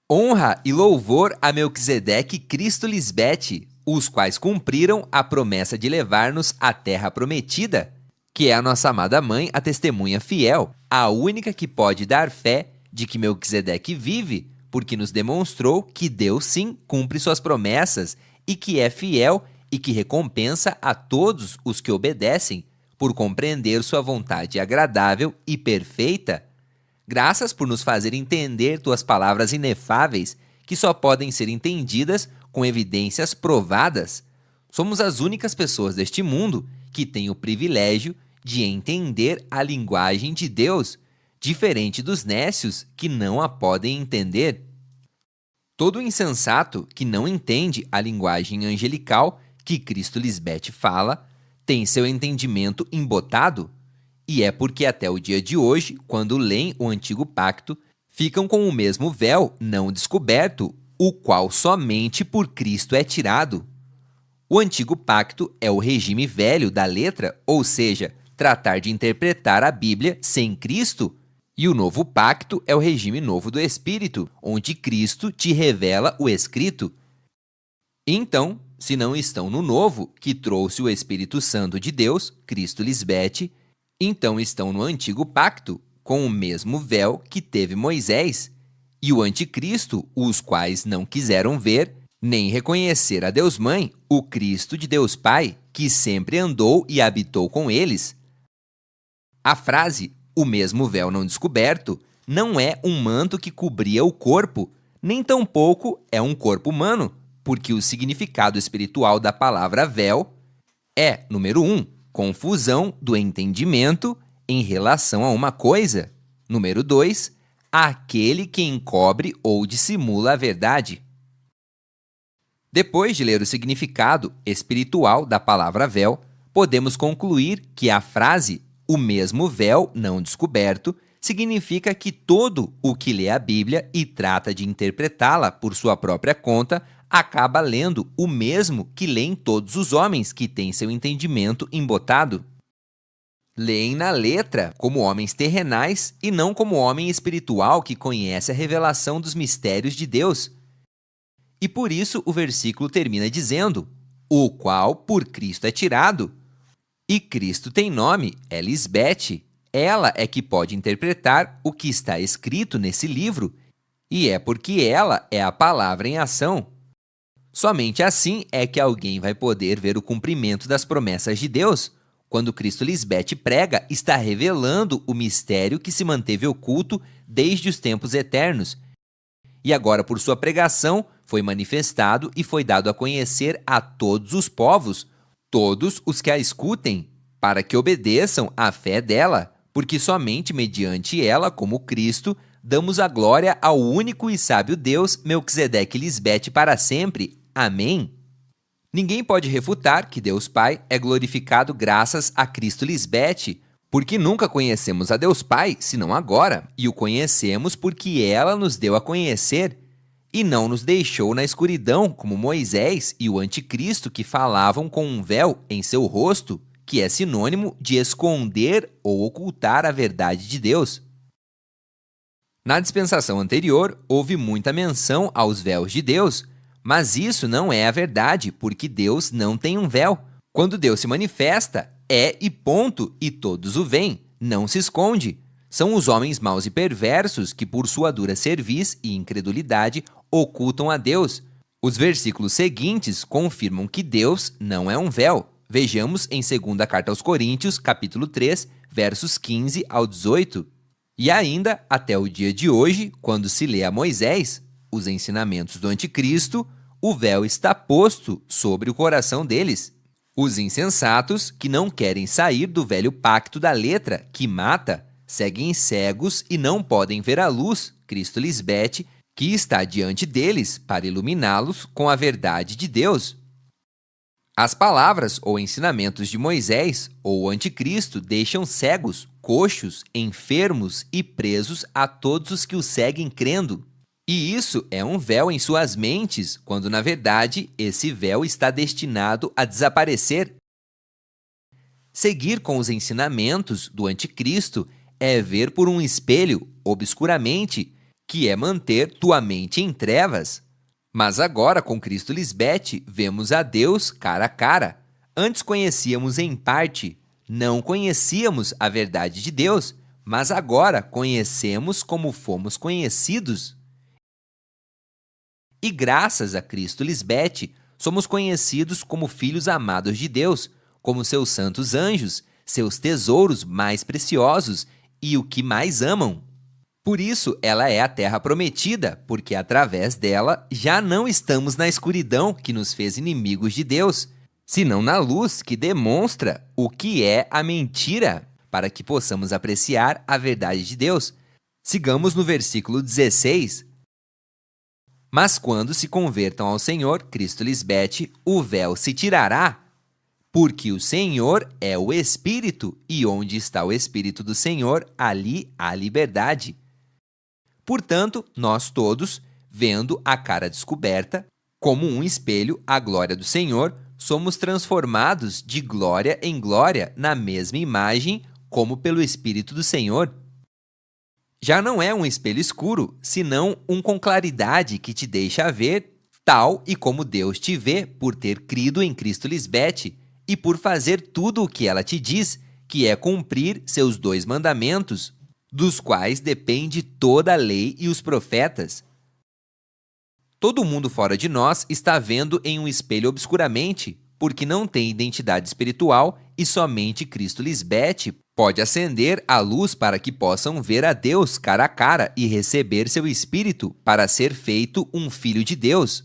Honra e louvor a Melquisedeque e Cristo Lisbete, os quais cumpriram a promessa de levar-nos à terra prometida, que é a nossa amada mãe, a testemunha fiel, a única que pode dar fé de que Melquisedeque vive, porque nos demonstrou que Deus sim cumpre suas promessas e que é fiel e que recompensa a todos os que obedecem, por compreender sua vontade agradável e perfeita. Graças por nos fazer entender tuas palavras inefáveis, que só podem ser entendidas com evidências provadas. Somos as únicas pessoas deste mundo que têm o privilégio de entender a linguagem de Deus, diferente dos nécios que não a podem entender. Todo insensato que não entende a linguagem angelical que Cristo Lisbete fala, tem seu entendimento embotado. E é porque até o dia de hoje, quando leem o Antigo Pacto, ficam com o mesmo véu não descoberto, o qual somente por Cristo é tirado. O Antigo Pacto é o regime velho da letra, ou seja, tratar de interpretar a Bíblia sem Cristo. E o Novo Pacto é o regime novo do Espírito, onde Cristo te revela o Escrito. Então, se não estão no Novo, que trouxe o Espírito Santo de Deus, Cristo Lisbete, então estão no Antigo Pacto, com o mesmo véu que teve Moisés, e o Anticristo, os quais não quiseram ver, nem reconhecer a Deus Mãe, o Cristo de Deus Pai, que sempre andou e habitou com eles. A frase, o mesmo véu não descoberto, não é um manto que cobria o corpo, nem tampouco é um corpo humano, porque o significado espiritual da palavra véu é, número 1, confusão do entendimento em relação a uma coisa. Número 2, aquele que encobre ou dissimula a verdade. Depois de ler o significado espiritual da palavra véu, podemos concluir que a frase "o mesmo véu não descoberto" significa que todo o que lê a Bíblia e trata de interpretá-la por sua própria conta acaba lendo o mesmo que leem todos os homens que têm seu entendimento embotado. Leem na letra como homens terrenais e não como homem espiritual que conhece a revelação dos mistérios de Deus. E por isso o versículo termina dizendo, o qual por Cristo é tirado. E Cristo tem nome, é Lisbete. Ela é que pode interpretar o que está escrito nesse livro, e é porque ela é a palavra em ação. Somente assim é que alguém vai poder ver o cumprimento das promessas de Deus. Quando Cristo Lisbete prega, está revelando o mistério que se manteve oculto desde os tempos eternos. E agora, por sua pregação, foi manifestado e foi dado a conhecer a todos os povos, todos os que a escutem, para que obedeçam à fé dela, porque somente mediante ela, como Cristo, damos a glória ao único e sábio Deus, Melquisedeque Lisbete, para sempre. Amém? Ninguém pode refutar que Deus Pai é glorificado graças a Cristo Lisbete, porque nunca conhecemos a Deus Pai senão agora, e o conhecemos porque ela nos deu a conhecer, e não nos deixou na escuridão como Moisés e o Anticristo que falavam com um véu em seu rosto, que é sinônimo de esconder ou ocultar a verdade de Deus. Na dispensação anterior, houve muita menção aos véus de Deus, mas isso não é a verdade, porque Deus não tem um véu. Quando Deus se manifesta, é e ponto, e todos o veem, não se esconde. São os homens maus e perversos que, por sua dura cerviz e incredulidade, ocultam a Deus. Os versículos seguintes confirmam que Deus não é um véu. Vejamos em 2ª Carta aos Coríntios, capítulo 3, versos 15 ao 18. E ainda, até o dia de hoje, quando se lê a Moisés, os ensinamentos do Anticristo, o véu está posto sobre o coração deles. Os insensatos, que não querem sair do velho pacto da letra, que mata, seguem cegos e não podem ver a luz, Cristo Lisbete, que está diante deles para iluminá-los com a verdade de Deus. As palavras ou ensinamentos de Moisés ou o Anticristo deixam cegos, coxos, enfermos e presos a todos os que o seguem crendo. E isso é um véu em suas mentes, quando na verdade esse véu está destinado a desaparecer. Seguir com os ensinamentos do Anticristo é ver por um espelho, obscuramente, que é manter tua mente em trevas. Mas agora, com Cristo Lisbete, vemos a Deus cara a cara. Antes conhecíamos em parte, não conhecíamos a verdade de Deus, mas agora conhecemos como fomos conhecidos. E graças a Cristo Lisbete, somos conhecidos como filhos amados de Deus, como seus santos anjos, seus tesouros mais preciosos e o que mais amam. Por isso, ela é a terra prometida, porque através dela já não estamos na escuridão que nos fez inimigos de Deus, senão na luz que demonstra o que é a mentira, para que possamos apreciar a verdade de Deus. Sigamos no versículo 16. Mas quando se convertam ao Senhor, Cristo Lisbete, o véu se tirará, porque o Senhor é o Espírito, e onde está o Espírito do Senhor, ali há liberdade. Portanto, nós todos, vendo a cara descoberta, como um espelho, a glória do Senhor, somos transformados de glória em glória na mesma imagem, como pelo Espírito do Senhor. Já não é um espelho escuro, senão um com claridade que te deixa ver, tal e como Deus te vê por ter crido em Cristo Lisbete e por fazer tudo o que ela te diz, que é cumprir seus 2 mandamentos, dos quais depende toda a lei e os profetas. Todo mundo fora de nós está vendo em um espelho obscuramente, porque não tem identidade espiritual e somente Cristo Lisbete pode acender a luz para que possam ver a Deus cara a cara e receber seu Espírito para ser feito um filho de Deus.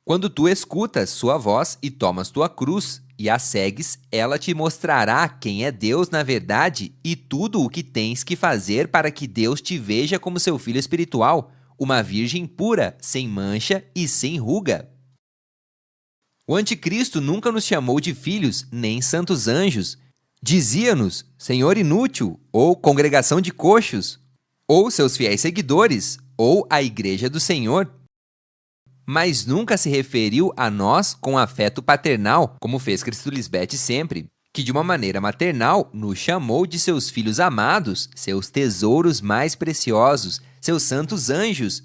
Quando tu escutas sua voz e tomas tua cruz e a segues, ela te mostrará quem é Deus na verdade e tudo o que tens que fazer para que Deus te veja como seu filho espiritual, uma virgem pura, sem mancha e sem ruga. O anticristo nunca nos chamou de filhos, nem santos anjos. Dizia-nos, Senhor inútil, ou congregação de coxos, ou seus fiéis seguidores, ou a igreja do Senhor. Mas nunca se referiu a nós com afeto paternal, como fez Cristo Lisbete sempre, que de uma maneira maternal nos chamou de seus filhos amados, seus tesouros mais preciosos, seus santos anjos.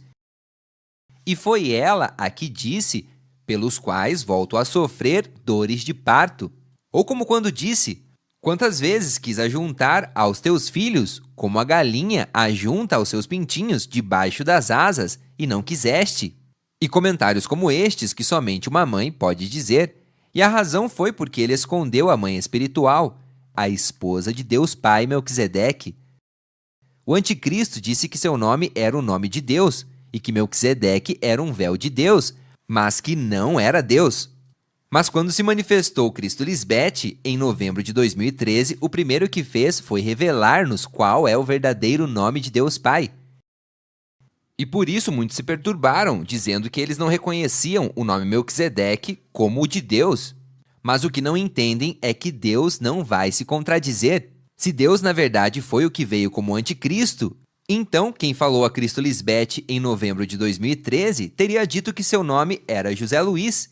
E foi ela a que disse, pelos quais volto a sofrer dores de parto. Ou como quando disse, quantas vezes quis ajuntar aos teus filhos, como a galinha ajunta aos seus pintinhos debaixo das asas, e não quiseste. E comentários como estes que somente uma mãe pode dizer, e a razão foi porque ele escondeu a mãe espiritual, a esposa de Deus Pai Melquisedeque. O anticristo disse que seu nome era o nome de Deus, e que Melquisedeque era um véu de Deus, mas que não era Deus. Mas quando se manifestou Cristo Lisbete, em novembro de 2013, o primeiro que fez foi revelar-nos qual é o verdadeiro nome de Deus Pai. E por isso muitos se perturbaram, dizendo que eles não reconheciam o nome Melquisedeque como o de Deus. Mas o que não entendem é que Deus não vai se contradizer. Se Deus, na verdade, foi o que veio como anticristo, então quem falou a Cristo Lisbete em novembro de 2013 teria dito que seu nome era José Luiz.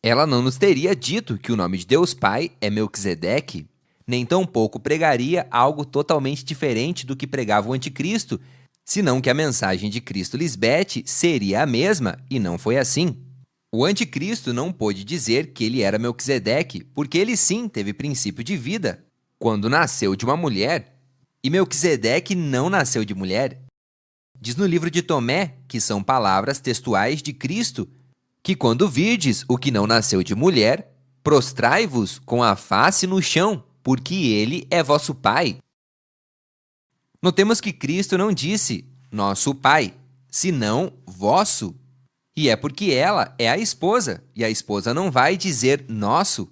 Ela não nos teria dito que o nome de Deus Pai é Melquisedeque, nem tampouco pregaria algo totalmente diferente do que pregava o anticristo, senão que a mensagem de Cristo Lisbete seria a mesma, e não foi assim. O anticristo não pôde dizer que ele era Melquisedeque, porque ele sim teve princípio de vida, quando nasceu de uma mulher, e Melquisedeque não nasceu de mulher. Diz no livro de Tomé, que são palavras textuais de Cristo, que quando virdes o que não nasceu de mulher, prostrai-vos com a face no chão, porque ele é vosso Pai. Notemos que Cristo não disse nosso Pai, senão vosso. E é porque ela é a esposa, e a esposa não vai dizer nosso,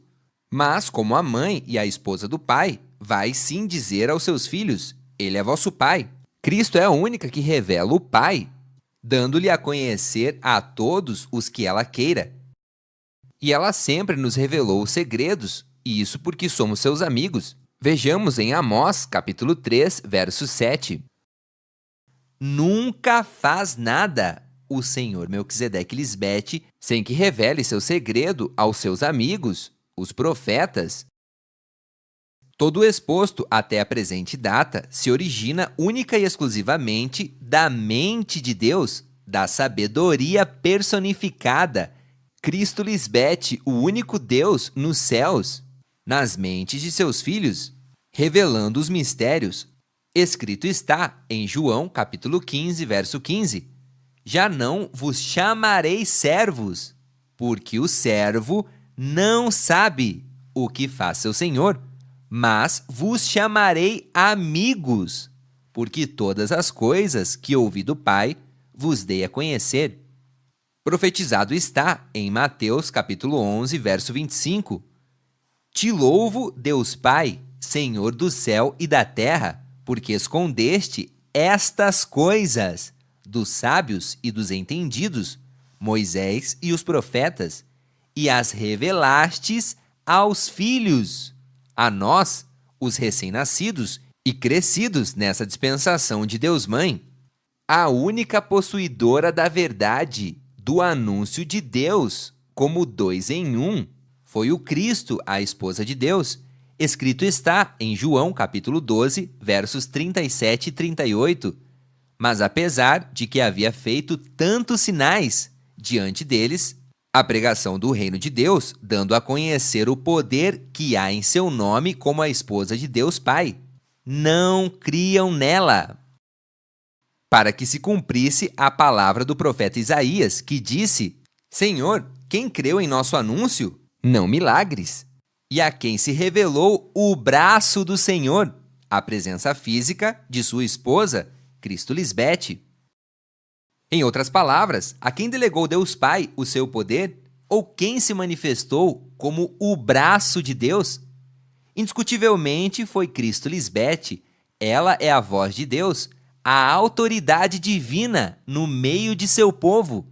mas como a mãe e a esposa do pai, vai sim dizer aos seus filhos, ele é vosso Pai. Cristo é a única que revela o Pai, dando-lhe a conhecer a todos os que ela queira. E ela sempre nos revelou os segredos, e isso porque somos seus amigos. Vejamos em Amós, capítulo 3, verso 7. Nunca faz nada o Senhor Melquisedeque Lisbete sem que revele seu segredo aos seus amigos, os profetas. Todo o exposto até a presente data se origina única e exclusivamente da mente de Deus, da sabedoria personificada, Cristo Lisbete, o único Deus nos céus, nas mentes de seus filhos, revelando os mistérios. Escrito está em João, capítulo 15, verso 15: Já não vos chamarei servos, porque o servo não sabe o que faz seu senhor, mas vos chamarei amigos, porque todas as coisas que ouvi do Pai vos dei a conhecer. Profetizado está em Mateus capítulo 11, verso 25: Te louvo, Deus Pai, Senhor do céu e da terra, porque escondeste estas coisas dos sábios e dos entendidos, Moisés e os profetas, e as revelastes aos filhos, a nós, os recém-nascidos e crescidos nessa dispensação de Deus Mãe, a única possuidora da verdade, do anúncio de Deus, como 2 em 1, foi o Cristo, a esposa de Deus. Escrito está em João, capítulo 12, versos 37 e 38. Mas apesar de que havia feito tantos sinais diante deles, a pregação do reino de Deus, dando a conhecer o poder que há em seu nome como a esposa de Deus Pai, não criam nela. Para que se cumprisse a palavra do profeta Isaías, que disse: Senhor, quem creu em nosso anúncio? Não milagres. E a quem se revelou o braço do Senhor, a presença física de sua esposa, Cristo Lisbete. Em outras palavras, a quem delegou Deus Pai o seu poder, ou quem se manifestou como o braço de Deus? Indiscutivelmente foi Cristo Lisbete. Ela é a voz de Deus, a autoridade divina no meio de seu povo.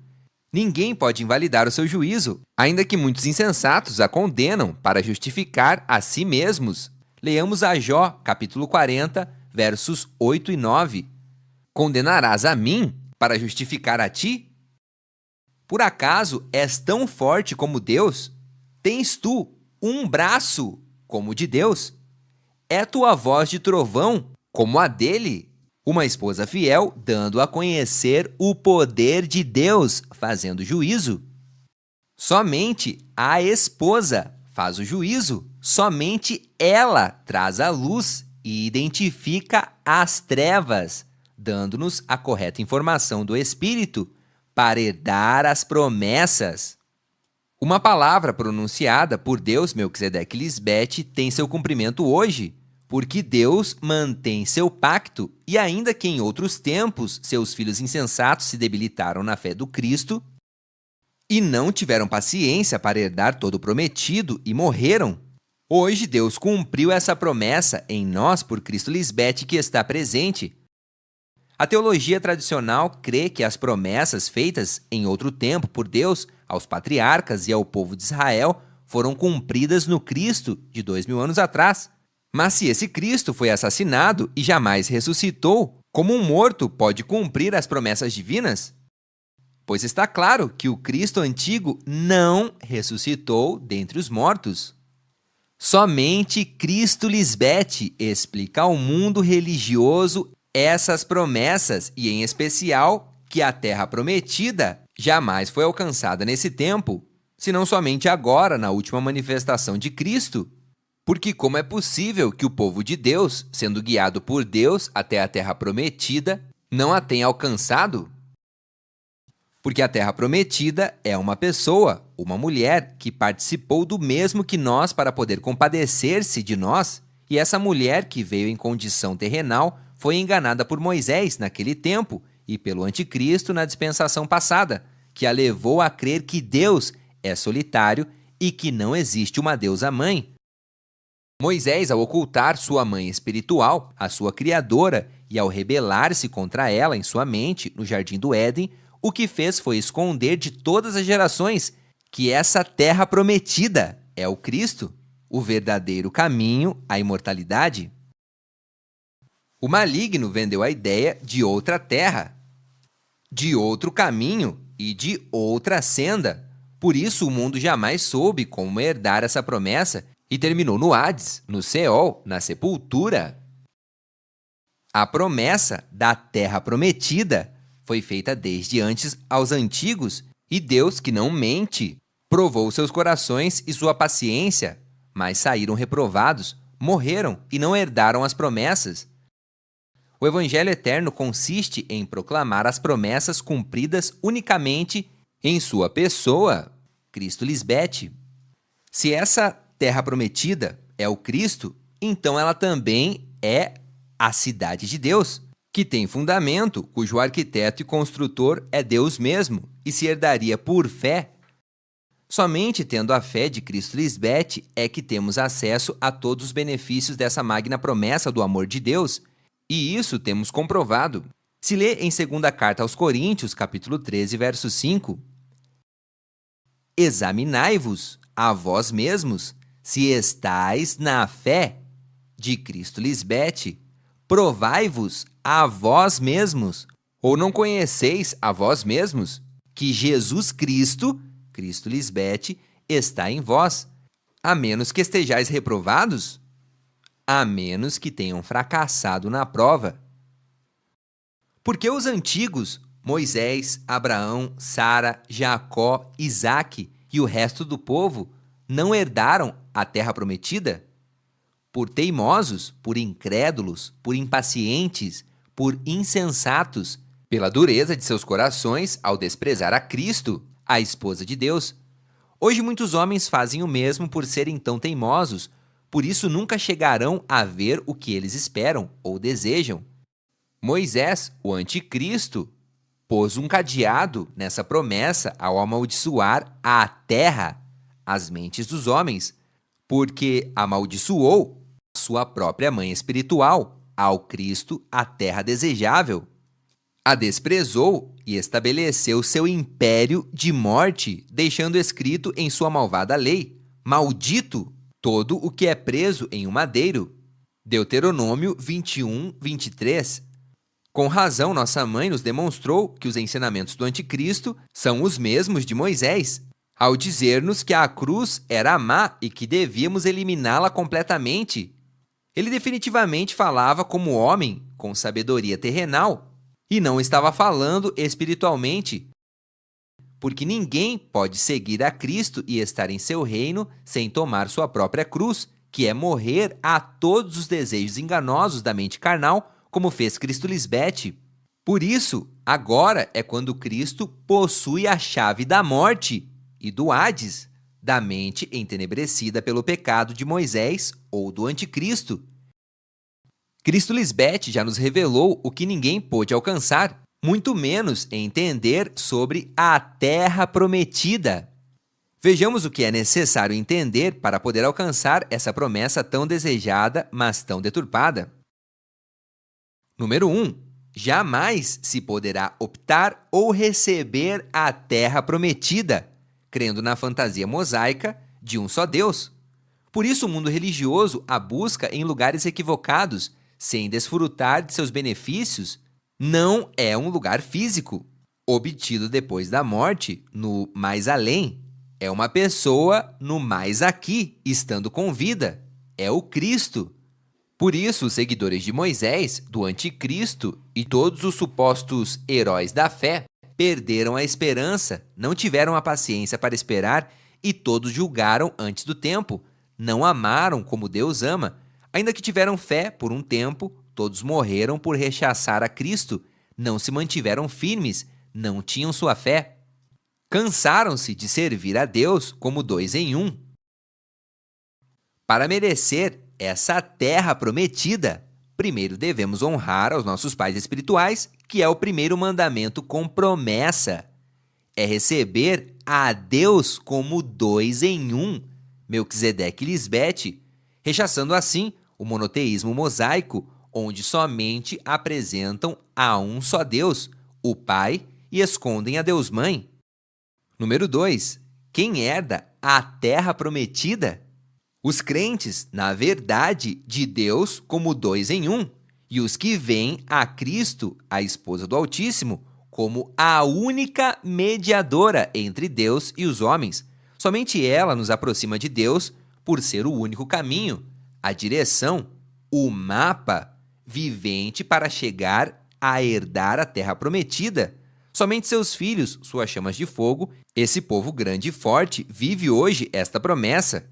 Ninguém pode invalidar o seu juízo, ainda que muitos insensatos a condenam para justificar a si mesmos. Leamos a Jó, capítulo 40, versos 8 e 9. Condenarás a mim para justificar a ti? Por acaso és tão forte como Deus? Tens tu um braço como o de Deus? É tua voz de trovão como a dele? Uma esposa fiel dando a conhecer o poder de Deus, fazendo juízo. Somente a esposa faz o juízo, somente ela traz a luz e identifica as trevas, dando-nos a correta informação do Espírito para herdar as promessas. Uma palavra pronunciada por Deus Melquisedeque Lisbete tem seu cumprimento hoje, porque Deus mantém seu pacto, e ainda que em outros tempos seus filhos insensatos se debilitaram na fé do Cristo e não tiveram paciência para herdar todo o prometido e morreram, hoje Deus cumpriu essa promessa em nós por Cristo Lisbete, que está presente. A teologia tradicional crê que as promessas feitas em outro tempo por Deus aos patriarcas e ao povo de Israel foram cumpridas no Cristo de 2000 anos atrás. Mas se esse Cristo foi assassinado e jamais ressuscitou, como um morto pode cumprir as promessas divinas? Pois está claro que o Cristo antigo não ressuscitou dentre os mortos. Somente Cristo Lisbete explica ao mundo religioso essas promessas e, em especial, que a terra prometida jamais foi alcançada nesse tempo, senão somente agora, na última manifestação de Cristo. Porque como é possível que o povo de Deus, sendo guiado por Deus até a terra prometida, não a tenha alcançado? Porque a terra prometida é uma pessoa, uma mulher, que participou do mesmo que nós para poder compadecer-se de nós, e essa mulher que veio em condição terrenal foi enganada por Moisés naquele tempo e pelo anticristo na dispensação passada, que a levou a crer que Deus é solitário e que não existe uma deusa-mãe. Moisés, ao ocultar sua mãe espiritual, a sua criadora, e ao rebelar-se contra ela em sua mente, no jardim do Éden, o que fez foi esconder de todas as gerações que essa terra prometida é o Cristo, o verdadeiro caminho à imortalidade. O maligno vendeu a ideia de outra terra, de outro caminho e de outra senda. Por isso o mundo jamais soube como herdar essa promessa e terminou no Hades, no Seol, na sepultura. A promessa da terra prometida foi feita desde antes aos antigos, e Deus, que não mente, provou seus corações e sua paciência, mas saíram reprovados, morreram e não herdaram as promessas. O Evangelho eterno consiste em proclamar as promessas cumpridas unicamente em sua pessoa, Cristo Lisbete. Se essa terra prometida é o Cristo, então ela também é a cidade de Deus, que tem fundamento, cujo arquiteto e construtor é Deus mesmo e se herdaria por fé. Somente tendo a fé de Cristo Lisbete é que temos acesso a todos os benefícios dessa magna promessa do amor de Deus, e isso temos comprovado. Se lê em 2ª Carta aos Coríntios, capítulo 13, verso 5, examinai-vos a vós mesmos, se estais na fé de Cristo Lisbete, provai-vos a vós mesmos, ou não conheceis a vós mesmos, que Jesus Cristo, Cristo Lisbete, está em vós, a menos que estejais reprovados, a menos que tenham fracassado na prova. Porque os antigos, Moisés, Abraão, Sara, Jacó, Isaque e o resto do povo, não herdaram a terra prometida? Por teimosos, por incrédulos, por impacientes, por insensatos, pela dureza de seus corações ao desprezar a Cristo, a esposa de Deus. Hoje muitos homens fazem o mesmo por serem tão teimosos, por isso nunca chegarão a ver o que eles esperam ou desejam. Moisés, o anticristo, pôs um cadeado nessa promessa ao amaldiçoar a terra, as mentes dos homens, porque amaldiçoou sua própria mãe espiritual, ao Cristo, a terra desejável. A desprezou e estabeleceu seu império de morte, deixando escrito em sua malvada lei: maldito todo o que é preso em um madeiro. Deuteronômio 21, 23. Com razão, nossa mãe nos demonstrou que os ensinamentos do anticristo são os mesmos de Moisés, ao dizer-nos que a cruz era má e que devíamos eliminá-la completamente. Ele definitivamente falava como homem, com sabedoria terrenal, e não estava falando espiritualmente, porque ninguém pode seguir a Cristo e estar em seu reino sem tomar sua própria cruz, que é morrer a todos os desejos enganosos da mente carnal, como fez Cristo Lisbete. Por isso, agora é quando Cristo possui a chave da morte e do Hades, da mente entenebrecida pelo pecado de Moisés ou do anticristo. Cristo Lisbete já nos revelou o que ninguém pôde alcançar, muito menos entender sobre a terra prometida. Vejamos o que é necessário entender para poder alcançar essa promessa tão desejada, mas tão deturpada. Número 1. Jamais se poderá optar ou receber a terra prometida, crendo na fantasia mosaica de um só Deus. Por isso o mundo religioso a busca em lugares equivocados, sem desfrutar de seus benefícios. Não é um lugar físico, obtido depois da morte, no mais além. É uma pessoa no mais aqui, estando com vida. É o Cristo. Por isso, os seguidores de Moisés, do anticristo e todos os supostos heróis da fé perderam a esperança, não tiveram a paciência para esperar e todos julgaram antes do tempo. Não amaram como Deus ama. Ainda que tiveram fé por um tempo, todos morreram por rechaçar a Cristo, não se mantiveram firmes, não tinham sua fé. Cansaram-se de servir a Deus como dois em um. Para merecer essa terra prometida, primeiro devemos honrar aos nossos pais espirituais, que é o primeiro mandamento com promessa. É receber a Deus como dois em um, Melquisedeque e Lisbete, rechaçando assim o monoteísmo mosaico, onde somente apresentam a um só Deus, o Pai, e escondem a Deus Mãe. Número 2. Quem herda a terra prometida? Os crentes na verdade de Deus como dois em um, e os que veem a Cristo, a esposa do Altíssimo, como a única mediadora entre Deus e os homens. Somente ela nos aproxima de Deus, por ser o único caminho, a direção, o mapa vivente para chegar a herdar a terra prometida. Somente seus filhos, suas chamas de fogo, esse povo grande e forte, vive hoje esta promessa,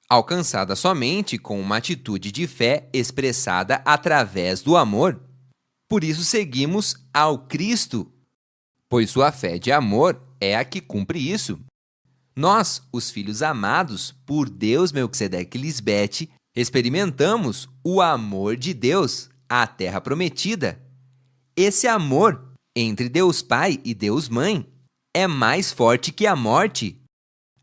alcançada somente com uma atitude de fé expressada através do amor. Por isso seguimos ao Cristo, pois sua fé de amor é a que cumpre isso. Nós, os filhos amados por Deus Melquisedeque Lisbete, experimentamos o amor de Deus, a terra prometida. Esse amor entre Deus Pai e Deus Mãe é mais forte que a morte.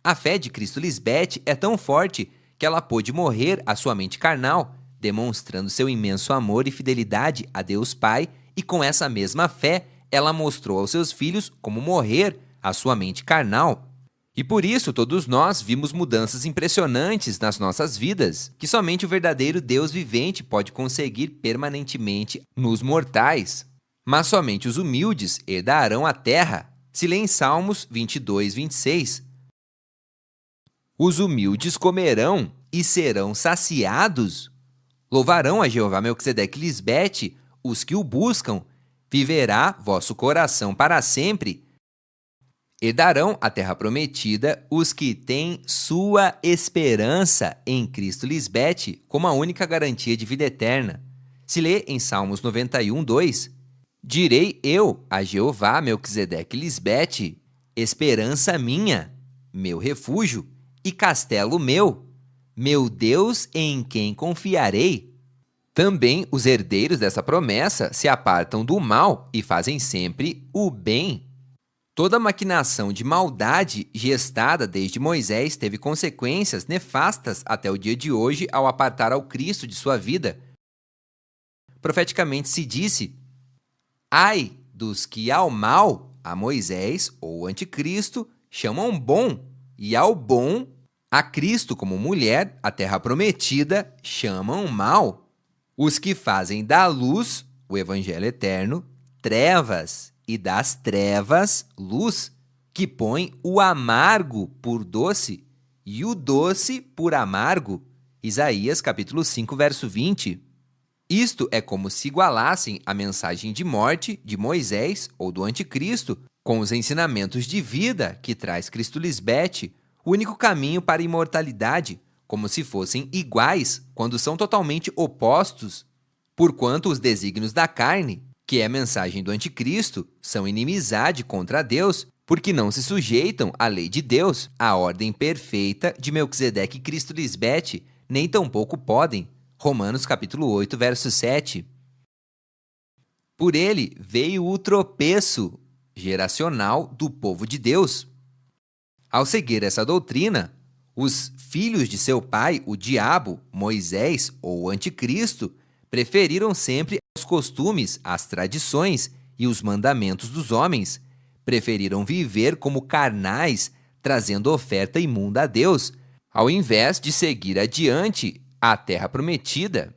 A fé de Cristo Lisbete é tão forte que ela pôde morrer à sua mente carnal, demonstrando seu imenso amor e fidelidade a Deus Pai, e com essa mesma fé, ela mostrou aos seus filhos como morrer à sua mente carnal. E por isso todos nós vimos mudanças impressionantes nas nossas vidas, que somente o verdadeiro Deus vivente pode conseguir permanentemente nos mortais. Mas somente os humildes herdarão a terra. Se lê em Salmos 22, 26. Os humildes comerão e serão saciados. Louvarão a Jeová Melquisedeque Lisbete os que o buscam. Viverá vosso coração para sempre. Herdarão a terra prometida os que têm sua esperança em Cristo Lisbete como a única garantia de vida eterna. Se lê em Salmos 91, 2. Direi eu a Jeová Melquisedeque Lisbete, esperança minha, meu refúgio e castelo meu Deus em quem confiarei. Também os herdeiros dessa promessa se apartam do mal e fazem sempre o bem. Toda maquinação de maldade gestada desde Moisés teve consequências nefastas até o dia de hoje ao apartar ao Cristo de sua vida. Profeticamente se disse: ai dos que ao mal, a Moisés ou anticristo, chamam bom, e ao bom, a Cristo como mulher, a terra prometida, chamam mal. Os que fazem da luz, o evangelho eterno, trevas, e das trevas, luz, que põe o amargo por doce e o doce por amargo. Isaías capítulo 5, verso 20. Isto é como se igualassem a mensagem de morte de Moisés ou do anticristo com os ensinamentos de vida que traz Cristo Lisbete, o único caminho para a imortalidade, como se fossem iguais quando são totalmente opostos, porquanto os desígnios da carne, que é a mensagem do anticristo, são inimizade contra Deus, porque não se sujeitam à lei de Deus, à ordem perfeita de Melquisedeque e Cristo Lisbete, nem tampouco podem. Romanos capítulo 8, verso 7. Por ele veio o tropeço geracional do povo de Deus. Ao seguir essa doutrina, os filhos de seu pai, o diabo, Moisés ou o anticristo, preferiram sempre os costumes, as tradições e os mandamentos dos homens. Preferiram viver como carnais, trazendo oferta imunda a Deus, ao invés de seguir adiante a terra prometida.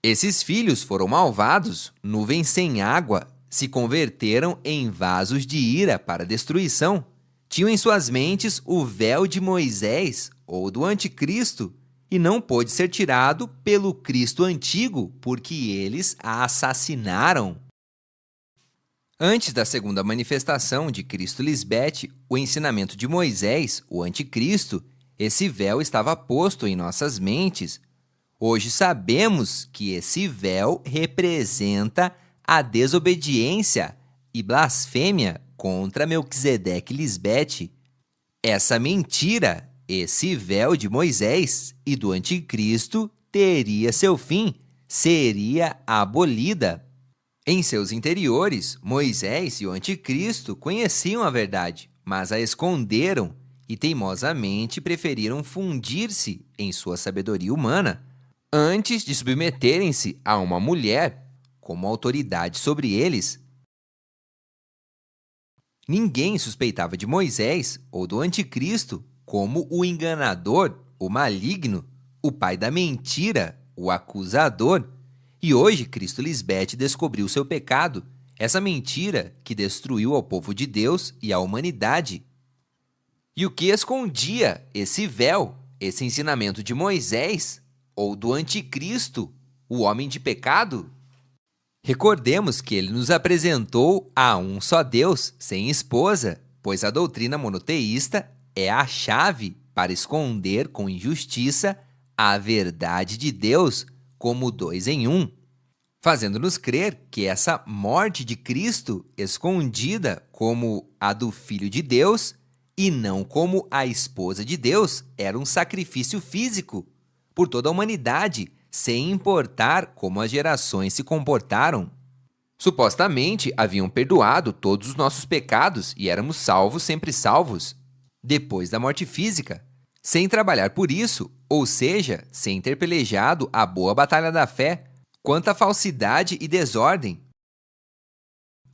Esses filhos foram malvados, nuvens sem água, se converteram em vasos de ira para destruição. Tinham em suas mentes o véu de Moisés ou do anticristo, e não pôde ser tirado pelo Cristo antigo, porque eles a assassinaram. Antes da segunda manifestação de Cristo Lisbete, o ensinamento de Moisés, o anticristo, esse véu estava posto em nossas mentes. Hoje sabemos que esse véu representa a desobediência e blasfêmia contra Melquisedeque Lisbete. Essa mentira, esse véu de Moisés e do anticristo, teria seu fim, seria abolida. Em seus interiores, Moisés e o anticristo conheciam a verdade, mas a esconderam e teimosamente preferiram fundir-se em sua sabedoria humana, antes de submeterem-se a uma mulher como autoridade sobre eles. Ninguém suspeitava de Moisés ou do anticristo como o enganador, o maligno, o pai da mentira, o acusador. E hoje Cristo Lisbete descobriu seu pecado, essa mentira que destruiu ao povo de Deus e a humanidade. E o que escondia esse véu, esse ensinamento de Moisés ou do anticristo, o homem de pecado? Recordemos que ele nos apresentou a um só Deus, sem esposa, pois a doutrina monoteísta é a chave para esconder com injustiça a verdade de Deus como dois em um, fazendo-nos crer que essa morte de Cristo, escondida como a do Filho de Deus e não como a esposa de Deus, era um sacrifício físico por toda a humanidade, sem importar como as gerações se comportaram. Supostamente haviam perdoado todos os nossos pecados e éramos salvos, sempre salvos, depois da morte física, sem trabalhar por isso, ou seja, sem ter pelejado a boa batalha da fé, quanto à falsidade e desordem.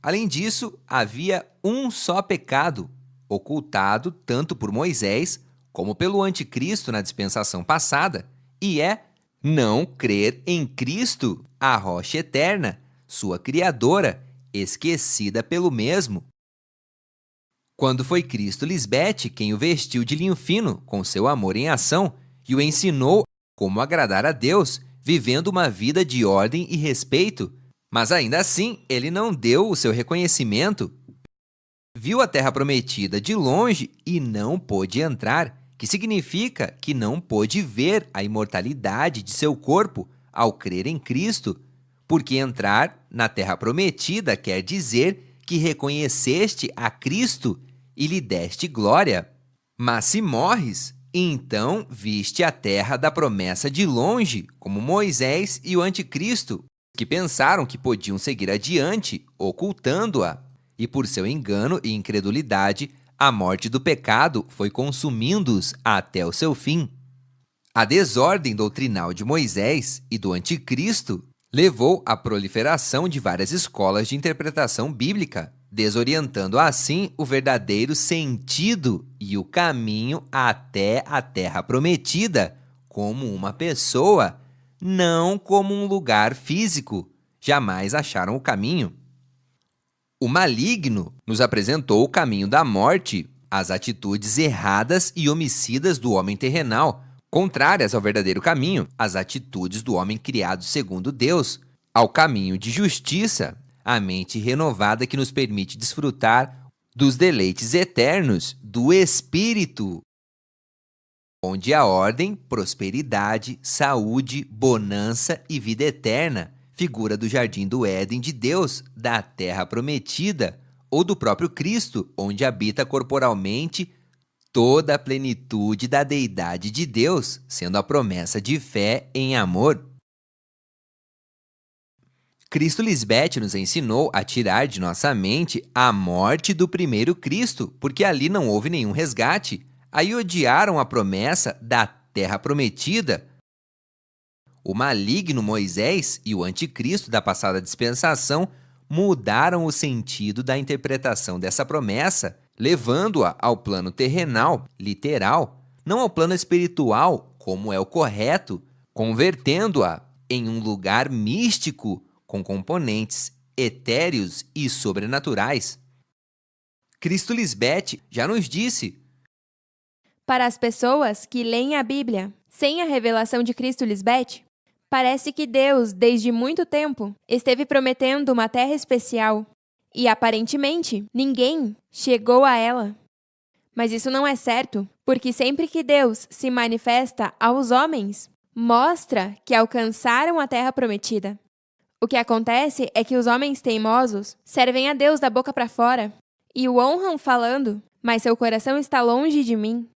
Além disso, havia um só pecado, ocultado tanto por Moisés como pelo anticristo na dispensação passada, e é não crer em Cristo, a rocha eterna, sua criadora, esquecida pelo mesmo. Quando foi Cristo Lisbete quem o vestiu de linho fino, com seu amor em ação, e o ensinou como agradar a Deus, vivendo uma vida de ordem e respeito, mas ainda assim ele não deu o seu reconhecimento. Viu a terra prometida de longe e não pôde entrar, que significa que não pôde ver a imortalidade de seu corpo ao crer em Cristo, porque entrar na terra prometida quer dizer que reconheceste a Cristo e lhe deste glória. Mas se morres, então viste a terra da promessa de longe, como Moisés e o anticristo, que pensaram que podiam seguir adiante, ocultando-a. E por seu engano e incredulidade, a morte do pecado foi consumindo-os até o seu fim. A desordem doutrinal de Moisés e do anticristo levou à proliferação de várias escolas de interpretação bíblica, desorientando assim o verdadeiro sentido e o caminho até a terra prometida, como uma pessoa, não como um lugar físico. Jamais acharam o caminho. O maligno nos apresentou o caminho da morte, as atitudes erradas e homicidas do homem terrenal, contrárias ao verdadeiro caminho, as atitudes do homem criado segundo Deus, ao caminho de justiça, a mente renovada que nos permite desfrutar dos deleites eternos do Espírito, onde há ordem, prosperidade, saúde, bonança e vida eterna, figura do jardim do Éden de Deus, da terra prometida, ou do próprio Cristo, onde habita corporalmente toda a plenitude da deidade de Deus, sendo a promessa de fé em amor. Cristo Lisbete nos ensinou a tirar de nossa mente a morte do primeiro Cristo, porque ali não houve nenhum resgate. Aí odiaram a promessa da terra prometida. O maligno Moisés e o anticristo da passada dispensação mudaram o sentido da interpretação dessa promessa, levando-a ao plano terrenal, literal, não ao plano espiritual, como é o correto, convertendo-a em um lugar místico com componentes etéreos e sobrenaturais. Cristo Lisbete já nos disse: para as pessoas que leem a Bíblia sem a revelação de Cristo Lisbete, parece que Deus, desde muito tempo, esteve prometendo uma terra especial e, aparentemente, ninguém chegou a ela. Mas isso não é certo, porque sempre que Deus se manifesta aos homens, mostra que alcançaram a terra prometida. O que acontece é que os homens teimosos servem a Deus da boca para fora e o honram falando, mas seu coração está longe de mim.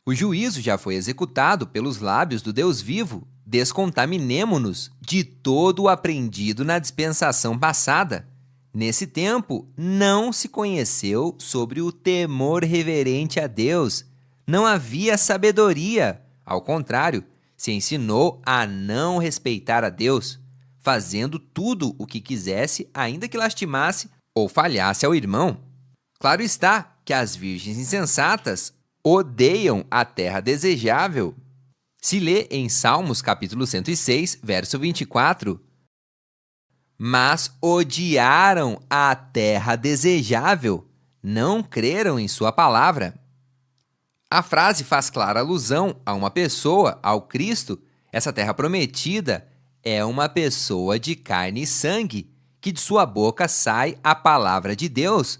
O juízo já foi executado pelos lábios do Deus vivo. Descontaminemo-nos de todo o aprendido na dispensação passada. Nesse tempo, não se conheceu sobre o temor reverente a Deus. Não havia sabedoria. Ao contrário, se ensinou a não respeitar a Deus, fazendo tudo o que quisesse, ainda que lastimasse ou falhasse ao irmão. Claro está que as virgens insensatas odeiam a terra desejável. Se lê em Salmos capítulo 106, verso 24. Mas odiaram a terra desejável, não creram em sua palavra. A frase faz clara alusão a uma pessoa, ao Cristo. Essa terra prometida é uma pessoa de carne e sangue, que de sua boca sai a palavra de Deus,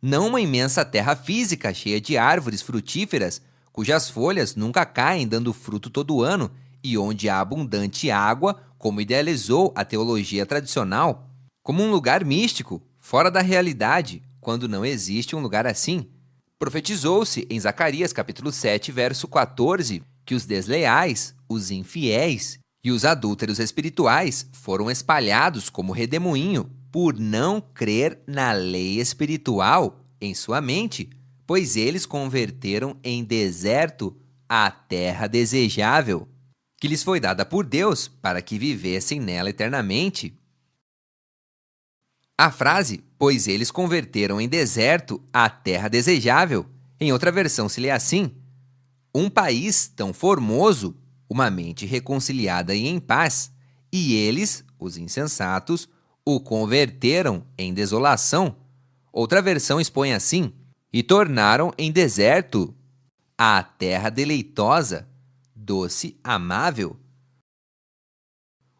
não uma imensa terra física cheia de árvores frutíferas, cujas folhas nunca caem dando fruto todo ano e onde há abundante água, como idealizou a teologia tradicional, como um lugar místico, fora da realidade, quando não existe um lugar assim. Profetizou-se em Zacarias capítulo 7, verso 14, que os desleais, os infiéis e os adúlteros espirituais foram espalhados como redemoinho por não crer na lei espiritual em sua mente, pois eles converteram em deserto a terra desejável, que lhes foi dada por Deus para que vivessem nela eternamente. A frase, pois eles converteram em deserto a terra desejável, em outra versão se lê assim: um país tão formoso, uma mente reconciliada e em paz, e eles, os insensatos, o converteram em desolação. Outra versão expõe assim: e tornaram em deserto a terra deleitosa, doce, amável.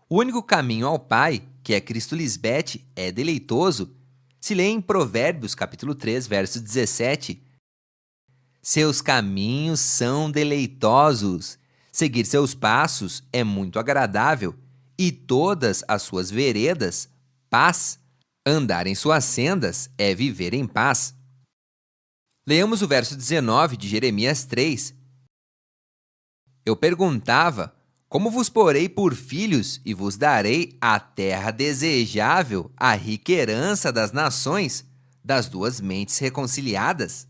O único caminho ao Pai, que é Cristo Lisbete, é deleitoso. Se lê em Provérbios, capítulo 3, verso 17. Seus caminhos são deleitosos. Seguir seus passos é muito agradável. E todas as suas veredas, paz. Andar em suas sendas é viver em paz. Leamos o verso 19 de Jeremias 3. Eu perguntava: como vos porei por filhos e vos darei a terra desejável, a rica herança das nações, das duas mentes reconciliadas?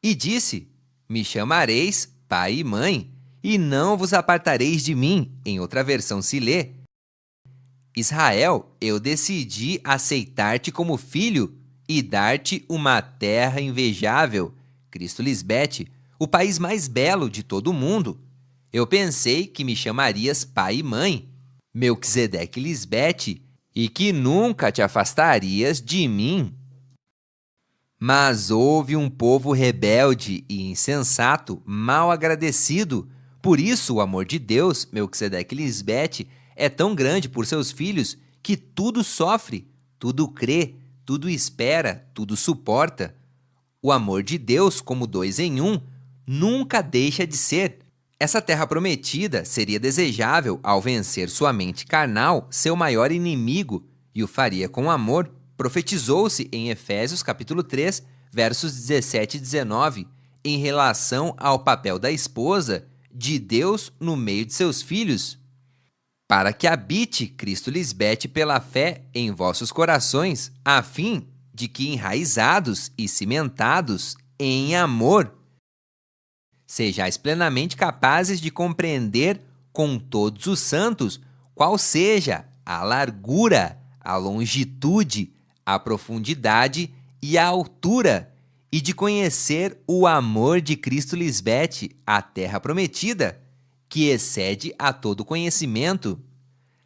E disse: me chamareis pai e mãe, e não vos apartareis de mim. Em outra versão se lê: Israel, eu decidi aceitar-te como filho e dar-te uma terra invejável, Cristo Lisbete, o país mais belo de todo o mundo. Eu pensei que me chamarias pai e mãe, Melquisedeque Lisbete, e que nunca te afastarias de mim. Mas houve um povo rebelde e insensato, mal agradecido. Por isso o amor de Deus, Melquisedeque Lisbete, é tão grande por seus filhos que tudo sofre, tudo crê, tudo espera, tudo suporta. O amor de Deus, como dois em um, nunca deixa de ser. Essa terra prometida seria desejável ao vencer sua mente carnal, seu maior inimigo, e o faria com amor. Profetizou-se em Efésios capítulo 3, versos 17 e 19, em relação ao papel da esposa de Deus no meio de seus filhos, para que habite Cristo Lisbete pela fé em vossos corações, a fim de que, enraizados e cimentados em amor, sejais plenamente capazes de compreender com todos os santos qual seja a largura, a longitude, a profundidade e a altura, e de conhecer o amor de Cristo Lisbete, a terra prometida, que excede a todo conhecimento.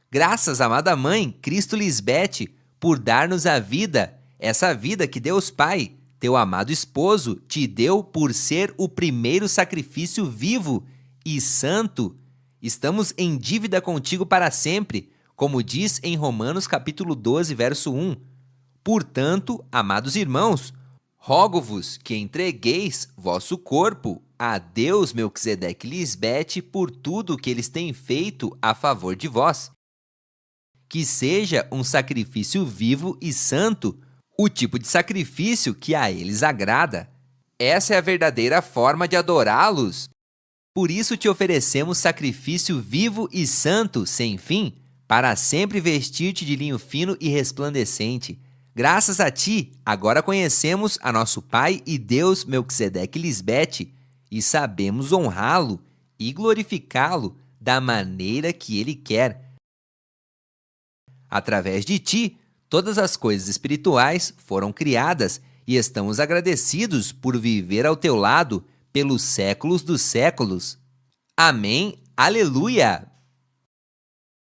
Graças, amada Mãe, Cristo Lisbete, por dar-nos a vida, essa vida que Deus Pai, teu amado esposo, te deu por ser o primeiro sacrifício vivo e santo. Estamos em dívida contigo para sempre, como diz em Romanos capítulo 12, verso 1. Portanto, amados irmãos, rogo-vos que entregueis vosso corpo a Deus Melquisedeque Lisbete por tudo o que eles têm feito a favor de vós. Que seja um sacrifício vivo e santo, o tipo de sacrifício que a eles agrada. Essa é a verdadeira forma de adorá-los. Por isso te oferecemos sacrifício vivo e santo, sem fim, para sempre vestir-te de linho fino e resplandecente. Graças a ti, agora conhecemos a nosso Pai e Deus Melquisedeque Lisbete e sabemos honrá-lo e glorificá-lo da maneira que ele quer. Através de ti, todas as coisas espirituais foram criadas e estamos agradecidos por viver ao teu lado pelos séculos dos séculos. Amém. Aleluia!